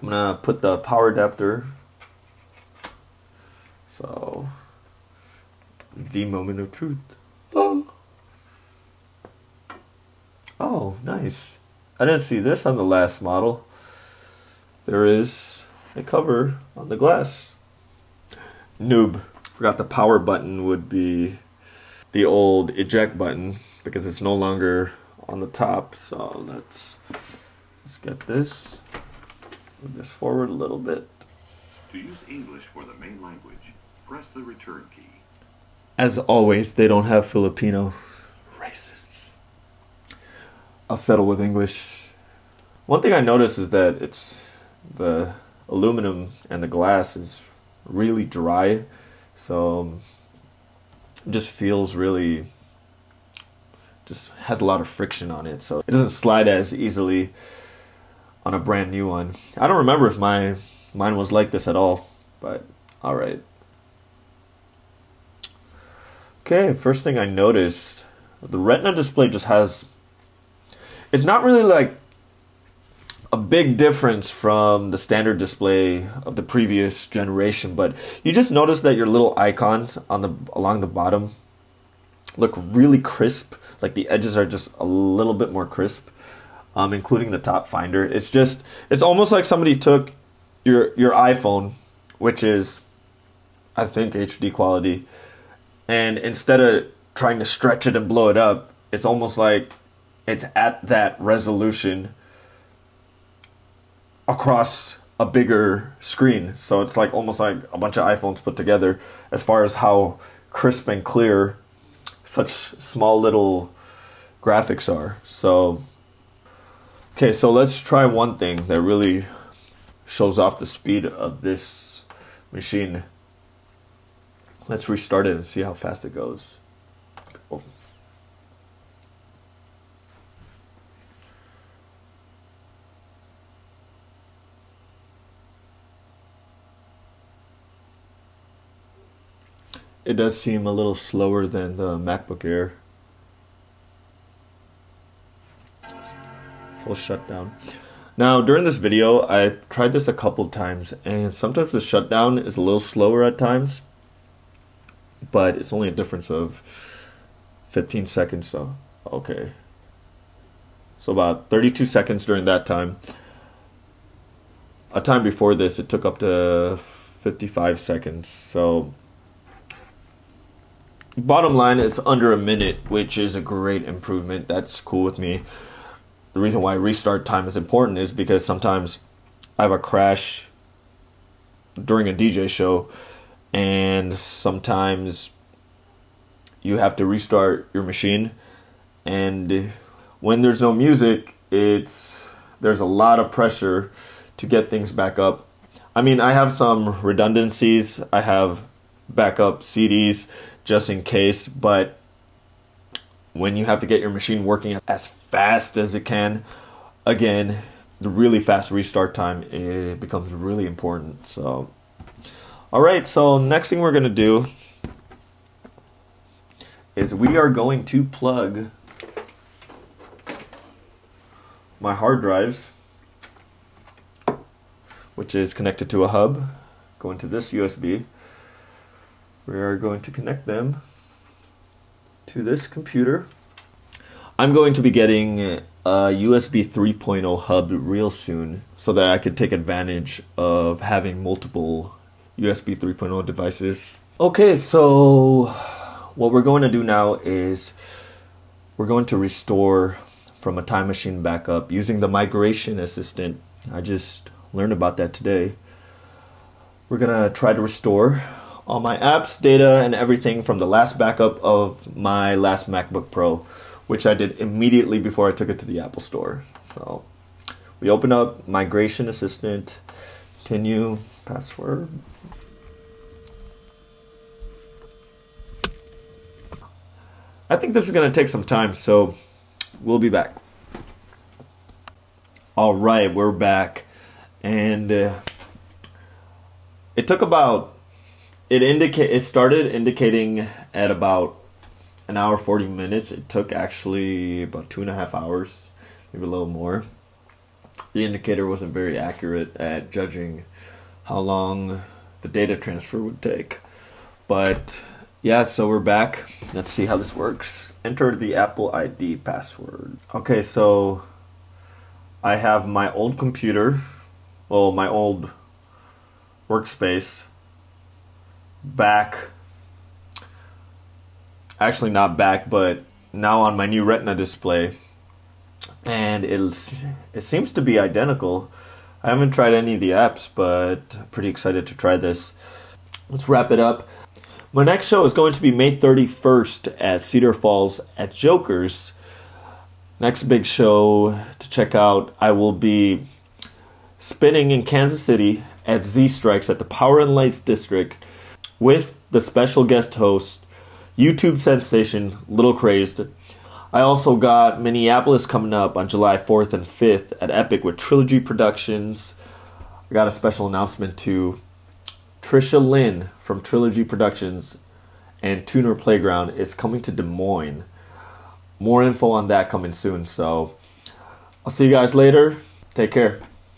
I'm gonna put the power adapter. So, the moment of truth. Oh, nice. I didn't see this on the last model. There is a cover on the glass. Noob. Forgot the power button would be the old eject button because it's no longer on the top. So let's get this. Move this forward a little bit. To use English for the main language, press the return key. As always, they don't have Filipino. Racists. I'll settle with English. One thing I noticed is that it's the aluminum and the glass is really dry, so it just feels really, just has a lot of friction on it, so it doesn't slide as easily on a brand new one. I don't remember if mine was like this at all, but alright. Okay, first thing I noticed, the Retina display just has, it's not really like a big difference from the standard display of the previous generation, but you just notice that your little icons on along the bottom look really crisp, like the edges are just a little bit more crisp, including the top finder. It's almost like somebody took your iPhone, which is, I think, HD quality, and instead of trying to stretch it and blow it up, it's almost like it's at that resolution across a bigger screen. So it's like almost like a bunch of iPhones put together as far as how crisp and clear such small little graphics are. So okay, so let's try one thing that really shows off the speed of this machine. Let's restart it and see how fast it goes. Oh. It does seem a little slower than the MacBook Air. Full shutdown. Now, during this video, I tried this a couple times, and sometimes the shutdown is a little slower at times, but it's only a difference of 15 seconds, so okay. So about 32 seconds during that time. A time before this, it took up to 55 seconds, so bottom line, it's under a minute, which is a great improvement. That's cool with me. The reason why restart time is important is because sometimes I have a crash during a DJ show, and sometimes you have to restart your machine, and when there's no music, there's a lot of pressure to get things back up. I mean, I have some redundancies. I have backup CDs just in case, but when you have to get your machine working as fast as it can, again, the really fast restart time, it becomes really important. So alright, so next thing we're going to do is we are going to plug my hard drives, which is connected to a hub, go into this USB. We are going to connect them to this computer. I'm going to be getting a USB 3.0 hub real soon so that I could take advantage of having multiple USB 3.0 devices. Okay, so what we're going to do now is we're going to restore from a time machine backup using the migration assistant. I just learned about that today. We're gonna try to restore all my apps, data, and everything from the last backup of my last MacBook Pro, which I did immediately before I took it to the Apple Store. So we open up Migration Assistant, continue, password. I think this is going to take some time, so we'll be back. Alright, we're back, and it took about, it started indicating at about an hour 40 minutes. It took actually about 2.5 hours, maybe a little more. the indicator wasn't very accurate at judging how long the data transfer would take. But yeah, so we're back. Let's see how this works. Enter the Apple ID password. Okay, so I have my old computer, well, my old workspace back. Actually not back, but now on my new Retina display. And it seems to be identical. I haven't tried any of the apps, but I'm pretty excited to try this. Let's wrap it up. My next show is going to be May 31st at Cedar Falls at Joker's. Next big show to check out, I will be spinning in Kansas City at Z Strikes at the Power and Lights District with the special guest host, YouTube sensation Little Crazed. I also got Minneapolis coming up on July 4th and 5th at Epic with Trilogy Productions. I got a special announcement too. Trisha Lynn from Trilogy Productions and Tuner Playground is coming to Des Moines. More info on that coming soon, so I'll see you guys later. Take care.